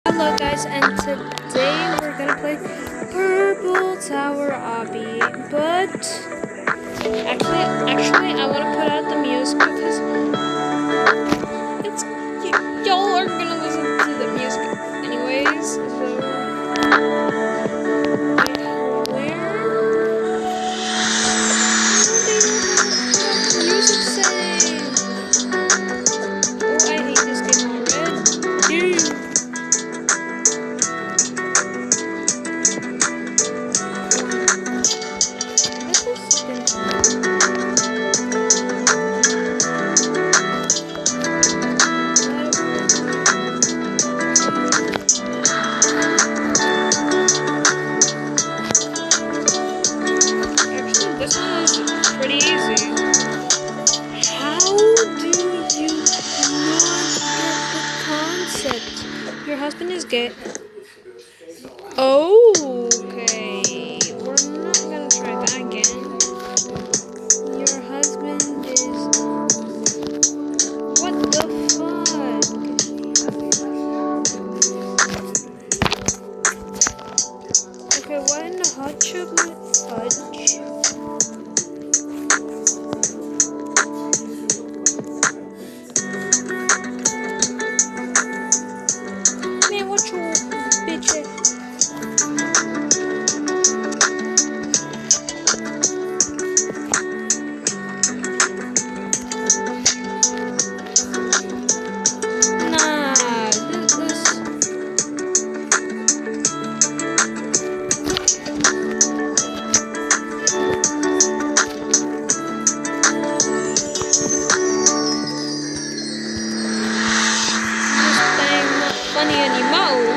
Hello guys, and today we're gonna play Purple Tower Obby. But actually, I want to put out the music because y'all are gonna listen to the music anyways. So where music saying? Oh, I hate this game already. This one is pretty easy. How do you not get the concept? Your husband is gay. Okay. We're not gonna try that again. Your husband is. What the fuck? Okay, what in the hot chocolate fudge? Man, what your bitch ass? Nah, this. Funny anymore.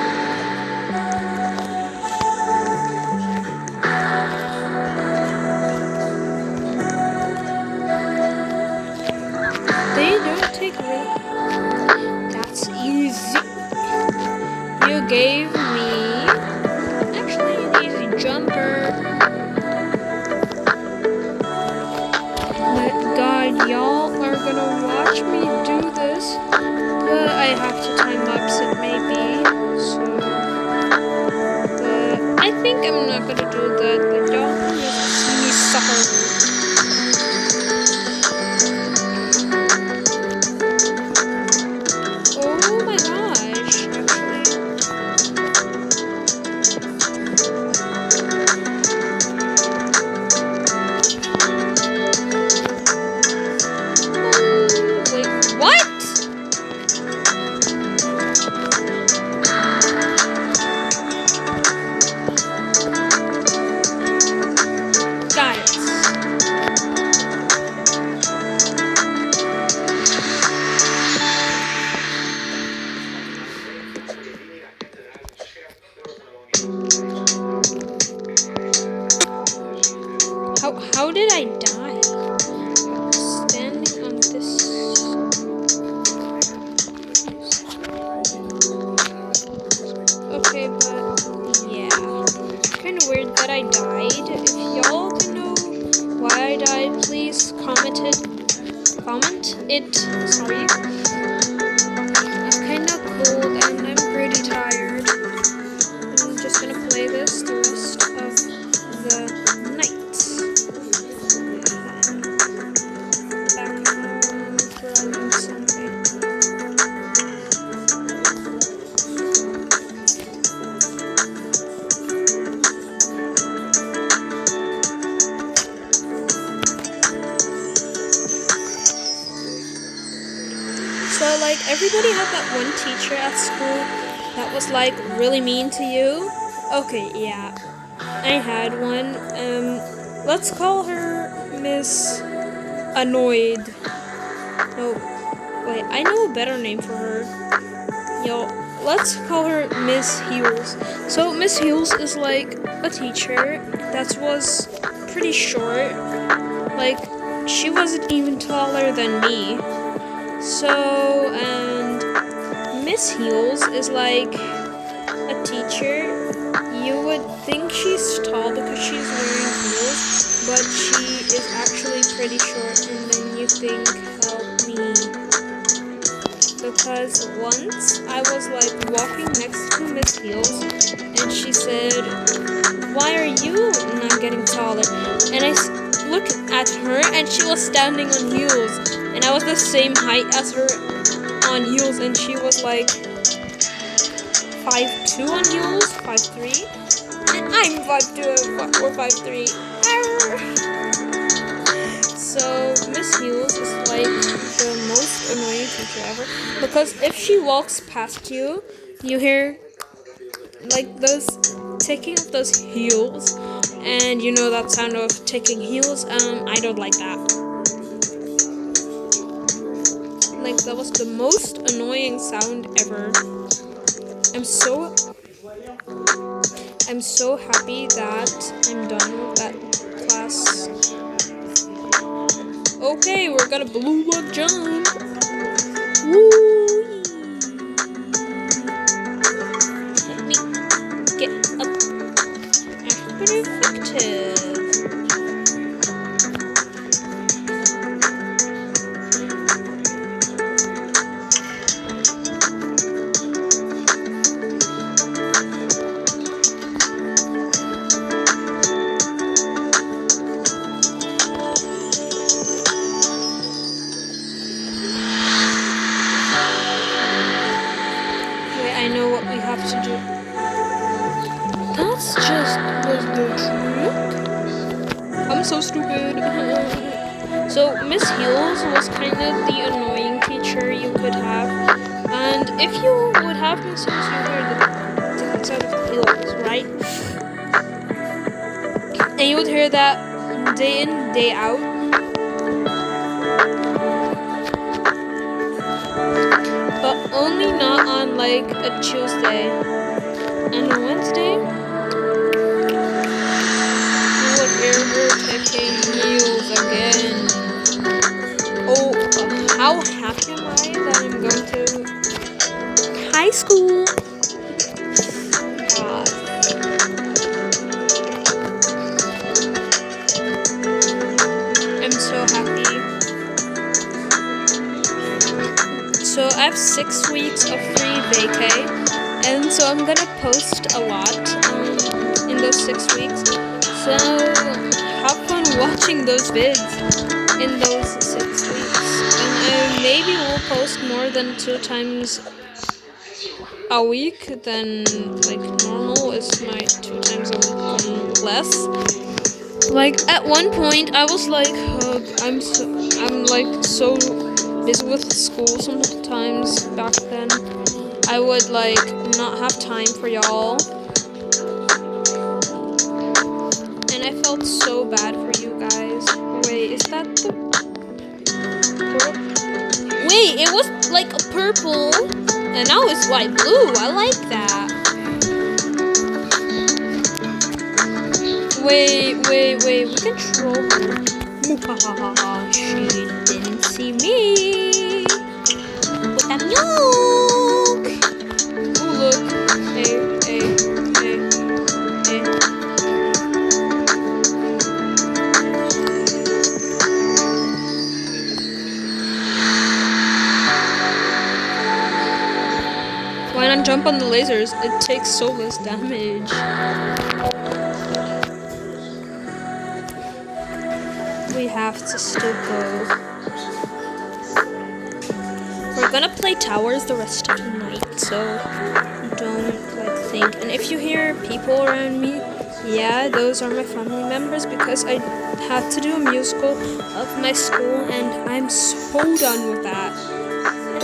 They don't take really. That's easy. You gave me actually an easy jumper. But God, y'all are gonna watch me do this. But I have to time lapse it maybe. So but I think I'm not gonna do that, but y'all can just see me suffer. Oh my gosh, actually. Wait, what? Guys. How did I die? Standing on this. Okay, but yeah. Kind of weird that I died. If y'all can know why I died, please comment it. Sorry. I'm kind of cold and I'm pretty tired. I'm just gonna play this the rest of the night. Back home for something. So, like, everybody had that one teacher at school that was, like, really mean to you. Okay, yeah. I had one. Let's call her Miss Annoyed. No, wait, I know a better name for her. Yo, let's call her Miss Heels. So, Miss Heels is, like, a teacher that was pretty short. Like, she wasn't even taller than me. So, and Miss Heels is like a teacher. You would think she's tall because she's wearing heels, but she is actually pretty short, and then you think, help me. Because once I was like walking next to Miss Heels, and she said, "Why are you not getting taller?" And I looked at her, and she was standing on heels, and I was the same height as her on heels, and she was like 5'2" on heels, 5'3", and I'm 5'2" or 5'3". So Miss Heels is like the most annoying teacher ever, because if she walks past you, you hear like those ticking of those heels, and you know that sound of ticking heels. I don't like that. Like, that was the most annoying sound ever. I'm so happy that I'm done with that class. Okay, we're gonna blue bug jump. Woo! Let me get up. Pretty effective. Wait, I know what we have to do. That's just was the trick. I'm so stupid. So Miss Heels was kind of the annoying teacher you could have, and if you would have Miss Heels, you hear the different sound of the heels, right? And you would hear that day in, day out. But only not on like a Tuesday and a Wednesday. You would hear her ticking heels again. Oh, how happy am I that I'm going to high school? God. I'm so happy. So I have 6 weeks of free vacay, and so I'm gonna post a lot in those 6 weeks. So have fun watching those vids in those 6 weeks, and maybe we'll post more than 2 times a week than like normal is my 2 times a week less. Like at one point I was like, I'm like so busy with school sometimes back then. I would like not have time for y'all, and I felt so bad for you guys. Wait, is that the wait, it was like a purple and now it's white blue. I like that. Wait, we can troll her. She didn't see me with that milk. Oh look, hey. Why not jump on the lasers? It takes so less damage. We have to still go. We're gonna play towers the rest of the night, so don't like think. And if you hear people around me, yeah, those are my family members, because I had to do a musical of my school, and I'm so done with that.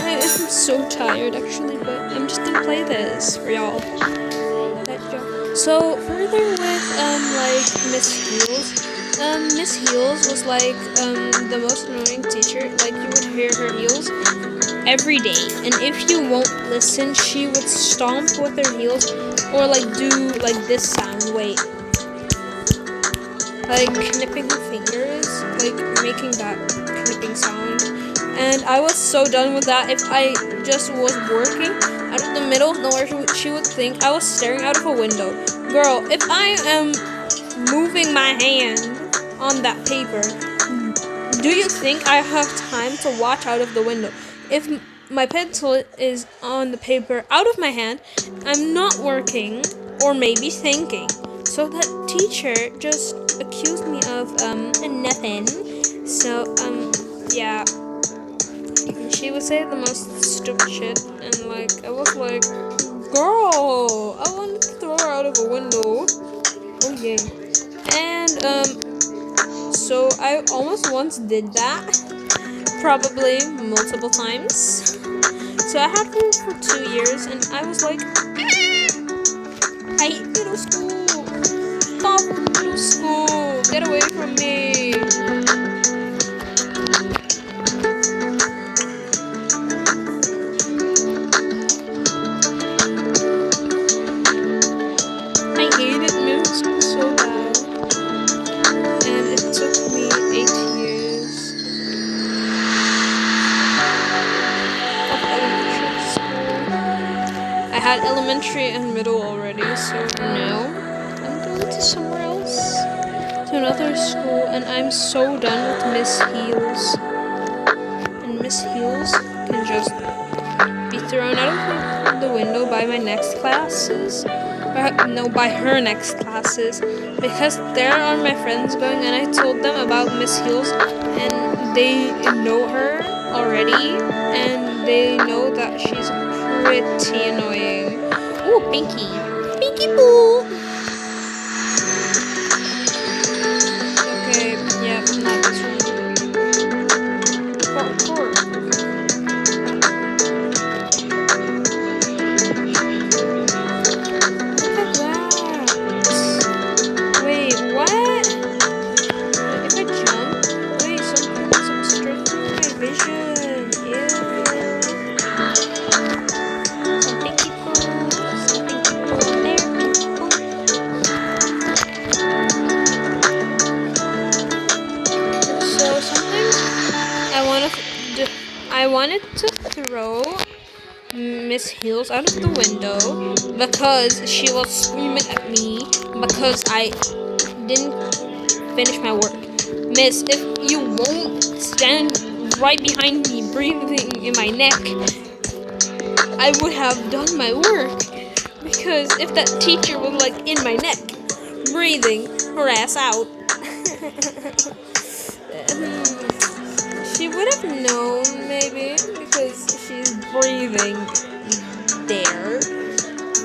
And I'm so tired actually, but I'm just gonna play this for y'all. So further with like Miss Heels. Miss Heels was like the most annoying teacher. Like, you would hear her heels every day, and if you won't listen, she would stomp with her heels or like do like this sound. Wait, like knipping her fingers, like making that knipping sound. And I was so done with that. If I just was working out of the middle of nowhere, she would think I was staring out of a window. Girl, if I am moving my hand on that paper, do you think I have time to watch out of the window? If my pencil is on the paper out of my hand. I'm not working or maybe thinking. So that teacher just accused me of nothing. So yeah, she would say the most stupid shit, and like I was like, girl, I want to throw her out of a window. Oh yeah. And so I almost once did that, probably multiple times. So I had her for 2 years, and I was like, I hate middle school. Stop middle school. Get away from me. I hated middle school so bad, and it took me 8 years of elementary school. I had elementary and middle already, so now I'm going to somewhere else, to another school, and I'm so done with Miss Heels. And Miss Heels can just be thrown out of the window by my next classes. By her next classes, because there are my friends going, and I told them about Miss Heels, and they know her already, and they know that she's pretty annoying. Ooh, Pinky. Pinky Boo! Okay, yeah, not this one. Parkour. I wanted to throw Miss Heels out of the window because she was screaming at me because I didn't finish my work. Miss, if you won't stand right behind me breathing in my neck, I would have done my work. Because if that teacher was like in my neck, breathing her ass out, she would have known, maybe, because she's breathing there,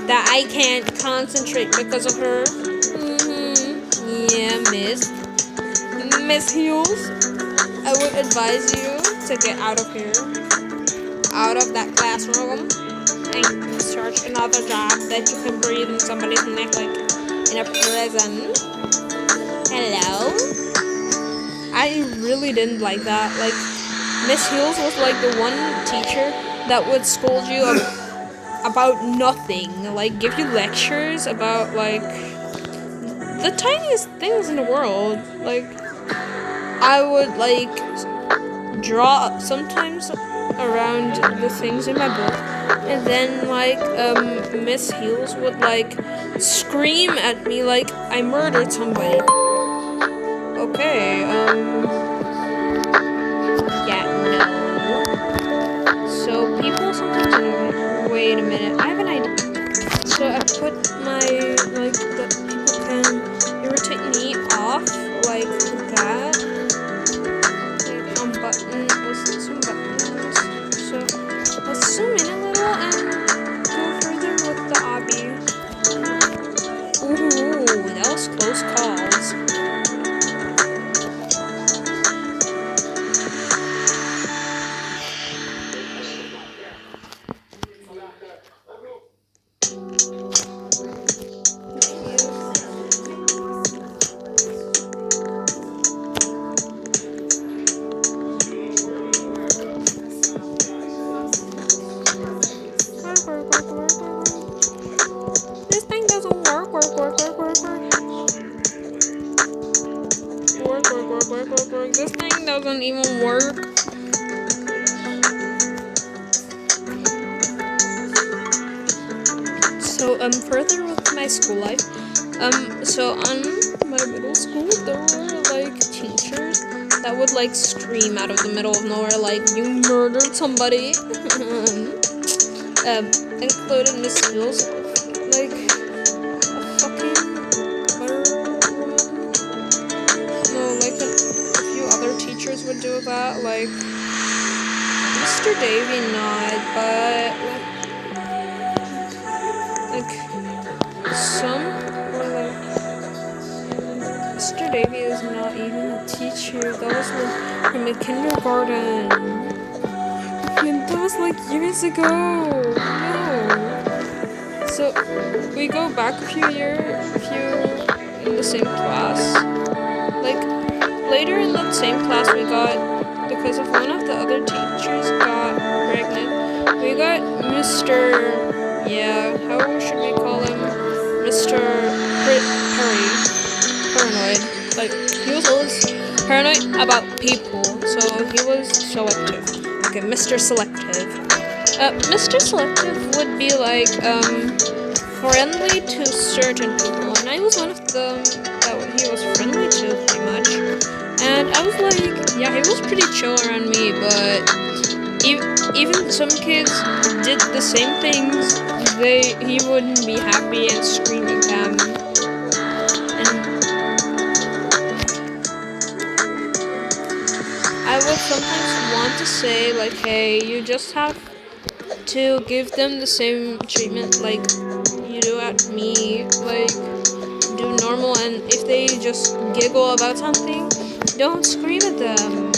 that I can't concentrate because of her. Yeah, Miss Heels, I would advise you to get out of here, out of that classroom, and search another job that you can breathe in somebody's neck, like in a prison. Hello? I really didn't like that. Like, Miss Heels was like the one teacher that would scold you about nothing. Like, give you lectures about, like, the tiniest things in the world. Like, I would, like, draw sometimes around the things in my book. And then, like, Miss Heels would, like, scream at me like I murdered somebody. Okay, yeah, no. So people sometimes annoy me. Wait a minute, I have an idea. So I put my, like, that people can irritate me off, like that. Like, on button, let's zoom buttons. So let's zoom in a little and go further with the obby. Ooh, that was close calls. This thing doesn't work. This thing doesn't even work. So further with my school life, so on my middle school there were like teachers that would like scream out of the middle of nowhere like you murdered somebody. Included Miss Mills, like a fucking murderer woman. No, like a few other teachers would do that, like Mr. Davy not, but like some or like Mr. Davy is not even a teacher. That was like from the kindergarten. And that was like years ago. No. So we go back a few in the same class. Like later in that same class we got, because of one of the other teachers got pregnant, we got Mr. Yeah, how should we call him? Mr. Paranoid. Like he was always paranoid about people, so he was selective. Okay, Mr. Selective. Mr. Selective would be like friendly to certain people, and I was one of them that he was friendly to pretty much. And I was like, yeah, he was pretty chill around me, but even some kids did the same things, he wouldn't be happy and scream at them. I would sometimes want to say like, hey, you just have to give them the same treatment like you do at me, like do normal, and if they just giggle about something, don't scream at them.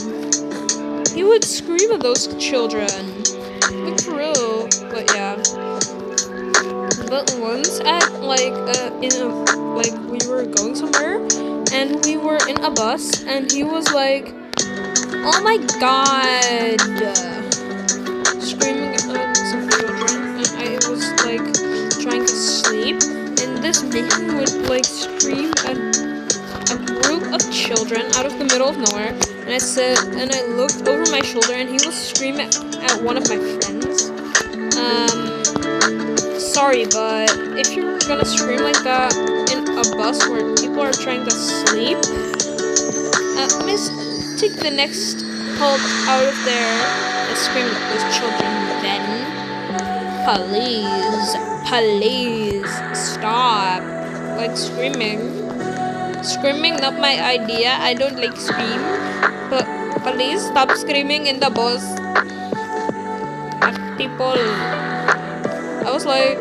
He would scream at those children, like for real. But yeah, but once at like we were going somewhere and we were in a bus and he was like, oh my god, screaming at some children, and I was like trying to sleep, and this man would like scream at a group of children out of the middle of nowhere, and I looked over my shoulder and he was screaming at one of my friends. Sorry, but if you're gonna scream like that in a bus where people are trying to sleep, miss, take the next pulp out of there and scream at those children then. Please, stop. Like Screaming, not my idea. I don't like scream. But please stop screaming in the bus at people. I was like,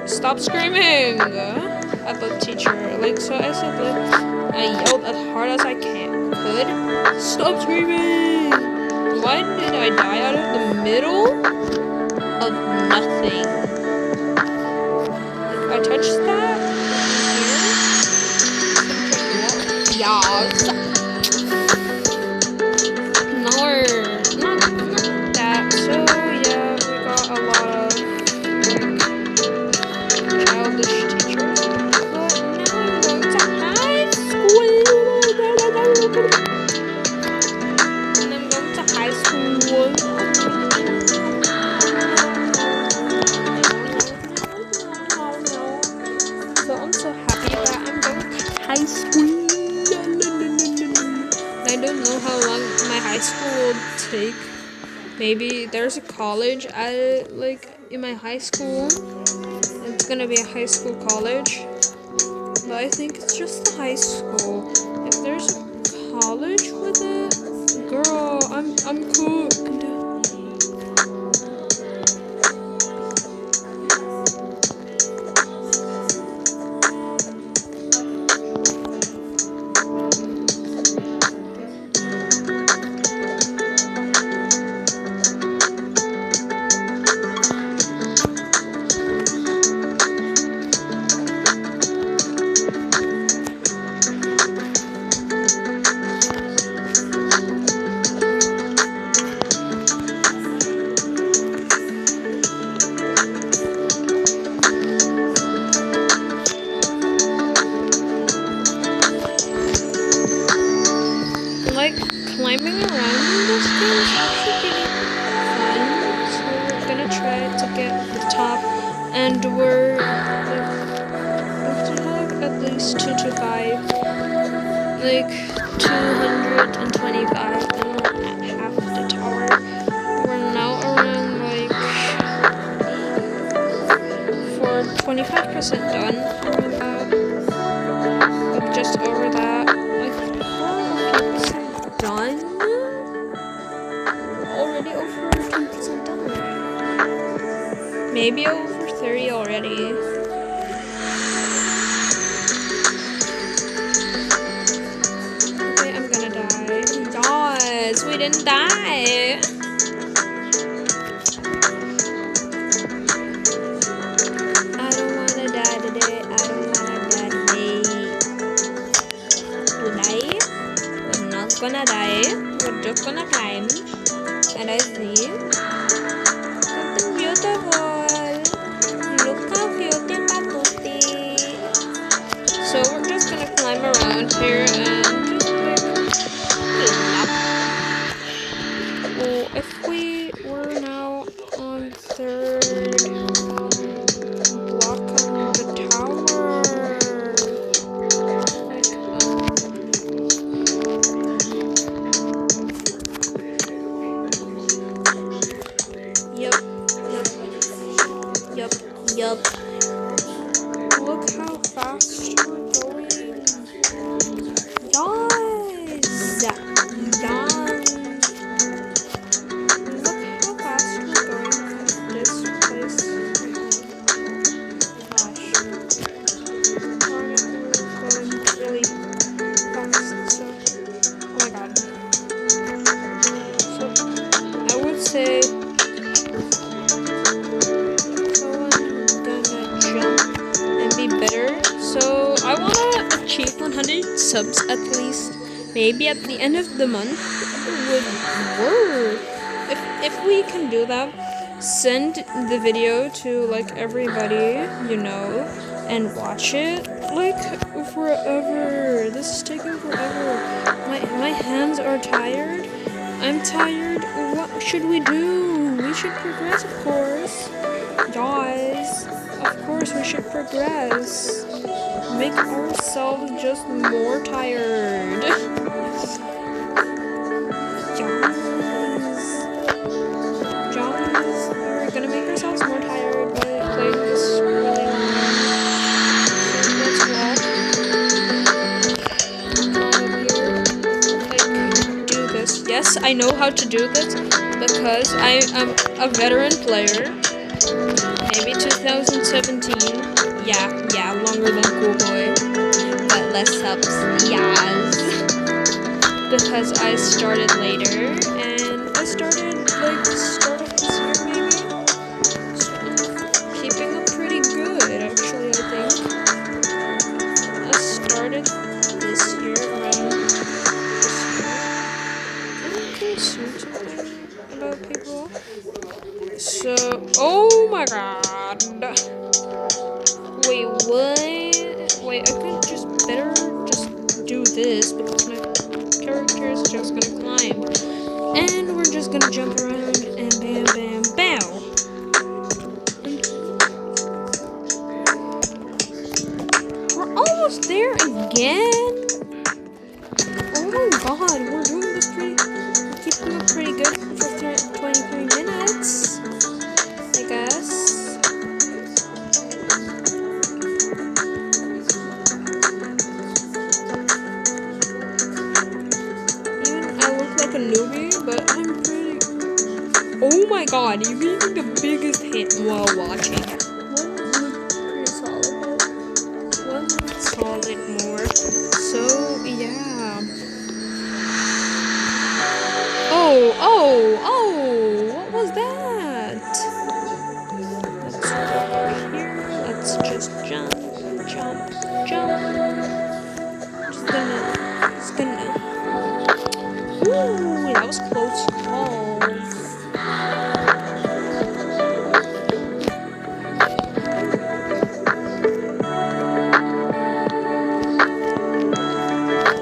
stop screaming at the teacher. Like, so I said, like, I yelled as hard as I could. Stop screaming! Why did I die out of the middle of nothing? Like, I touched that here. Yes. No, not that. So yeah, we got a lot of childish teachers. But now I'm going to high school. And I'm going to high school. So I'm so happy that I'm going to high school. I don't know how long my high school will take. Maybe there's a college in my high school. It's gonna be a high school college, but I think it's just a high school. If there's a college with it, girl, I'm cool. Climbing around in this game is actually fun, so we're gonna try to get the top, and we're going to have at least 2 to 5, like 220 25 and half the tower. We're now around like for 25% done. Around that, like just over that, like 4% done. Already over 10% done. Maybe over 30 already. We didn't die. I don't wanna die today. I don't wanna die today. Today, we're not gonna die. We're just gonna climb. And I see something beautiful. Look how cute and patooty. So we're just gonna climb around here and just like lap. Oh, if we were now on third block of the tower, like, yup. Look how fast we're going. Yes. Look how fast we're going from this place. Gosh. Darn it, we're going really fast. So, oh my god. So, I would say someone gonna jump and be better. So, I wanna achieve 100 subs at least. Maybe at the end of the month would work. If we can do that, send the video to like everybody you know and watch it like forever. This is taking forever. My hands are tired. I'm tired. What should we do? We should progress, of course. Guys, of course we should progress. Make ourselves just more tired. We're gonna make ourselves more tired by playing this really long. So let's walk out of here. Like, do this. Yes, I know how to do this because I am a veteran player. Maybe 2017. Yeah, longer than Cool Boy. But less subs. Yes. Because I started later and I started like start of this year maybe. So keeping up pretty good actually, I think. I started this year around this year. I'm concerned about people. So oh my god. Wait, what? Wait, I could just better just do this because my character is just gonna climb. And we're just gonna jump around and bam, bam, bow. We're almost there again. Oh my god, we're doing this keeping up pretty good for 23 minutes, I guess. A newbie, but I'm pretty. Oh my god, you gave me the biggest hit while watching. One looked pretty solid, but one looked solid more. So yeah. Oh! What was that? Let's go here. Let's just jump. Just gonna. Ooh, that was close calls.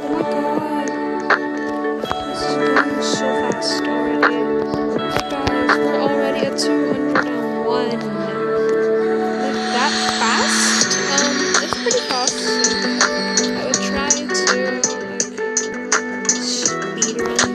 Oh my god. This is going so fast already. Guys, we're already at 201. Like that fast? It's pretty fast, so I would try to like speedrun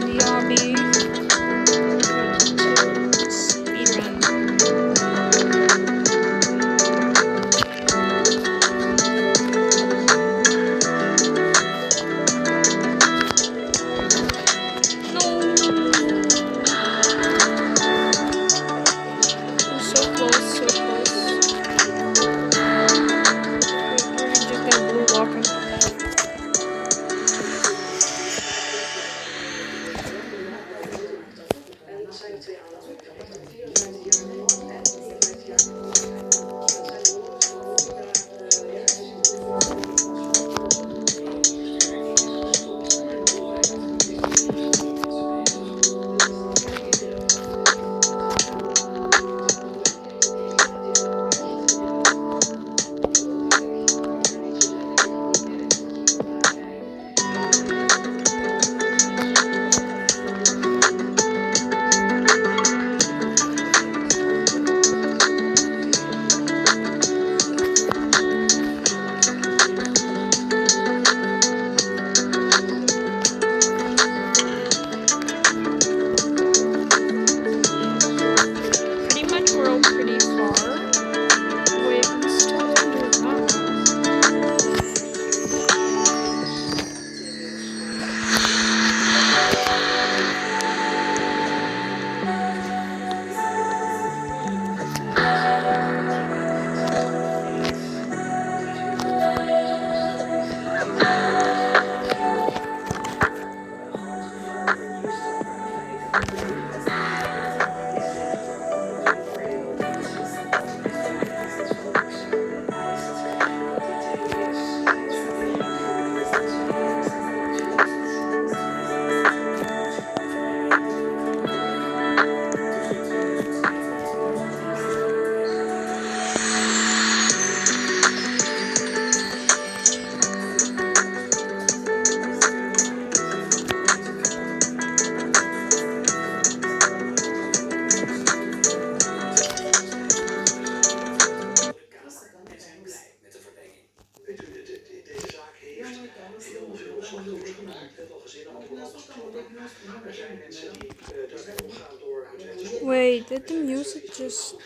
Wait, did the music just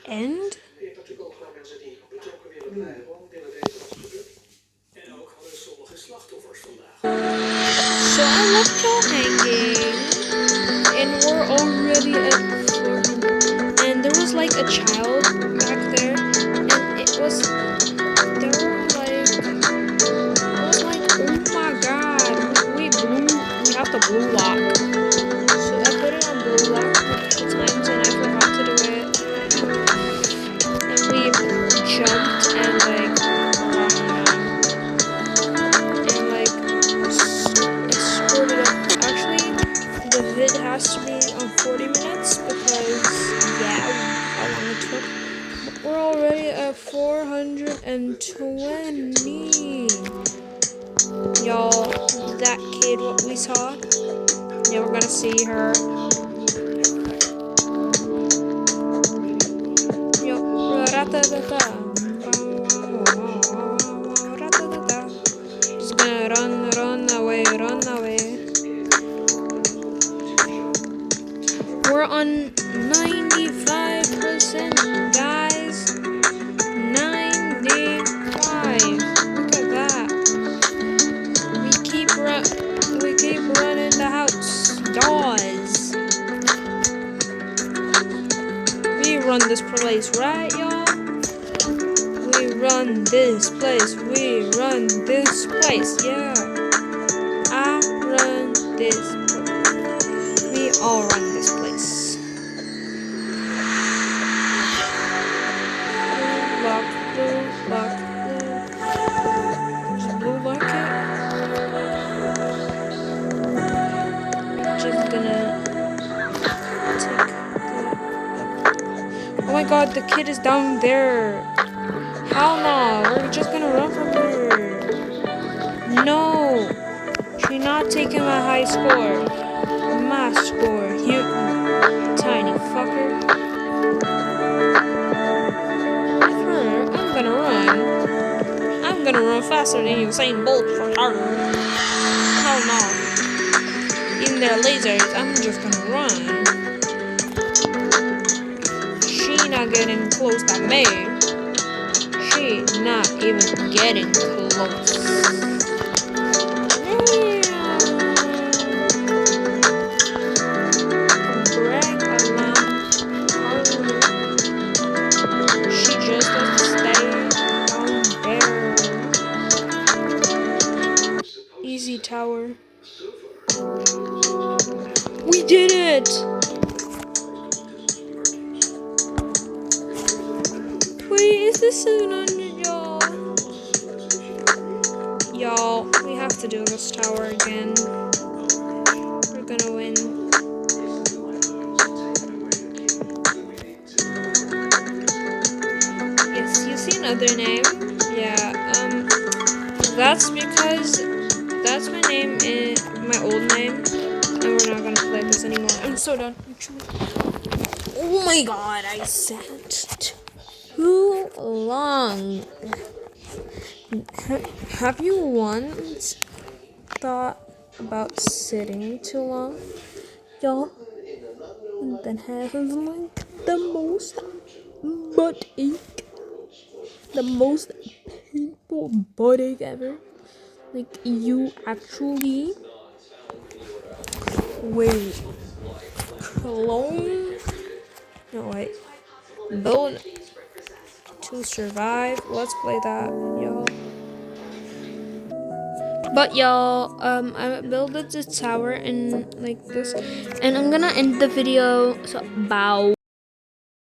end? So I left y'all hanging, and we're already at 400. And there was like a child back there, and it was there were like I was like, oh my god, we have the blue lock. So I put it on blue lock multiple times, and I forgot to do it. And we jumped and like scored it up. Actually, the vid has to be on 40 minutes because yeah, I wanted to. But we're already at 420. Y'all, that kid, what we saw. Yeah, we're gonna see her. Yo, ratatata. Ratatata. Just gonna run away, run away. We're on 95%, guys. 95. Look at that. We keep running the house. Guys. We run this place, right, y'all? We run this place. We run this place. Yeah. I run this place. We all run this place. Blue lock, blue lock, blue. There's a blue lock it. Just gonna take the... Oh my god, the kid is down there. Hell no, we're just gonna run from her. No, she not taking my high score. My score, you tiny fucker. I'm gonna run. I'm gonna run faster than Usain Bolt for her. Hell no. In their lasers, I'm just gonna run. She not getting close to me. She not even getting close. She just has to stay down there. Easy tower. We did it! Wait, is this 700, y'all? Y'all, we have to do this tower again. We're gonna win. Yes, you see another name? Yeah, that's because that's my name in my old name, and we're not gonna play this anymore. I'm so done, actually. Oh my god, I sat too long. Have you once thought about sitting too long, y'all? And then having like the most butt ache, the most painful butt ache ever. Like you actually wait, clone? No wait, build to survive. Let's play that, y'all. But y'all, I built the tower and like this, and I'm gonna end the video. So bow.